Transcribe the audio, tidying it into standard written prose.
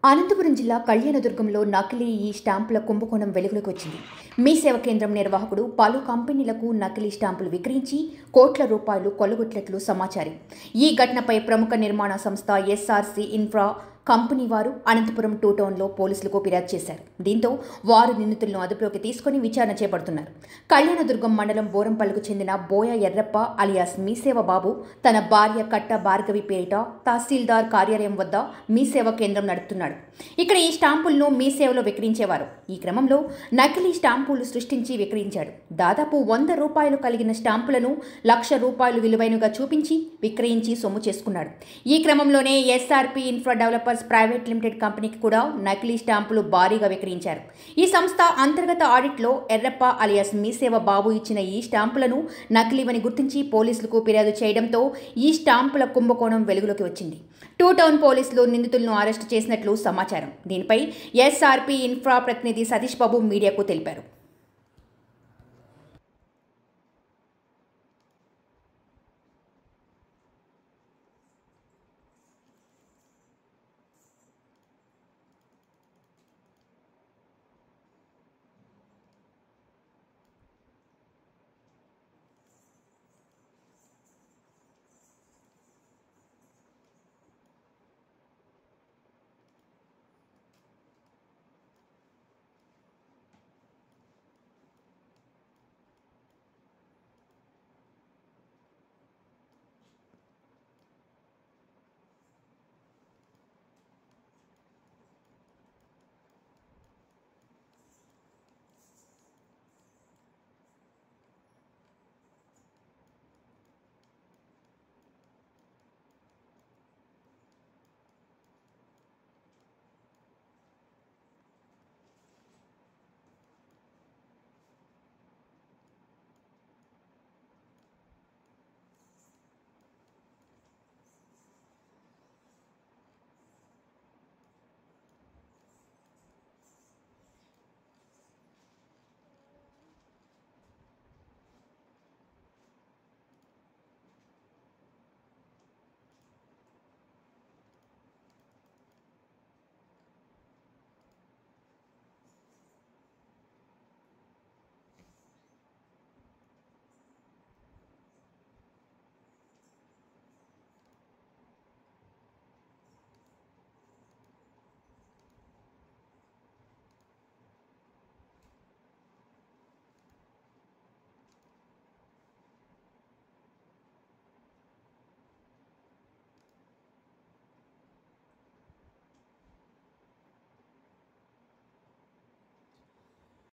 అనంతపురం జిల్లా కళ్యాణదుర్గంలో నకిలీ ఈ స్టాంపుల కుంభకోణం వెలుగులోకి వచ్చింది. మీ సేవ కేంద్రం నిర్వాహకుడు పలు కంపెనీలకు నకిలీ స్టాంపులు విక్రయించి కోట్ల రూపాయలు కొల్లగొట్టినట్లు సమాచారం. ఈ ఘటనపై ప్రముఖ నిర్మాణ సంస్థ ఎస్ఆర్సి ఇన్ఫ్రా కంపెనీ వారు అనంతపురం 2 టౌన్లో పోలీసులకు ఫిర్యాదు చేశారు. దీంతో వారు నిందితులను అదుపులోకి తీసుకుని విచారణ చేపడుతున్నారు. కళ్యాణదుర్గం మండలం బోరంపల్లికు చెందిన బోయ ఎర్రప్ప అలియాస్ మీసేవ బాబు తన భార్య కట్ట భార్గవి పేరిట తహసీల్దార్ కార్యాలయం వద్ద మీసేవ కేంద్రం నడుపుతున్నాడు. ఇక్కడ ఈ స్టాంపులను మీసేవలో విక్రయించేవారు. ఈ క్రమంలో నకిలీ స్టాంపులు సృష్టించి విక్రయించాడు. దాదాపు 100 రూపాయలు కలిగిన స్టాంపులను 1,00,000 రూపాయలు విలువైనగా చూపించి విక్రయించి సొమ్ము చేసుకున్నాడు. ఈ క్రమంలోనే SRP infra developers private limited కంపెనీకి కూడా నకిలీ స్టాంపులు భారీగా విక్రయించారు. ఈ సంస్థ అంతర్గత ఆడిట్లో ఎర్రప్ప అలియాస్ మీసేవ బాబు ఇచ్చిన ఈ స్టాంపులను నకిలీవని గుర్తించి పోలీసులకు ఫిర్యాదు చేయడంతో ఈ స్టాంపుల కుంభకోణం వెలుగులోకి వచ్చింది. 2 టౌన్ పోలీసులు నిందితులను అరెస్టు చేసినట్లు సమాచారం. దీనిపై ఎస్ఆర్పి ఇన్ఫ్రా ప్రతినిధి సతీష్ బాబు మీడియాకు తెలిపారు.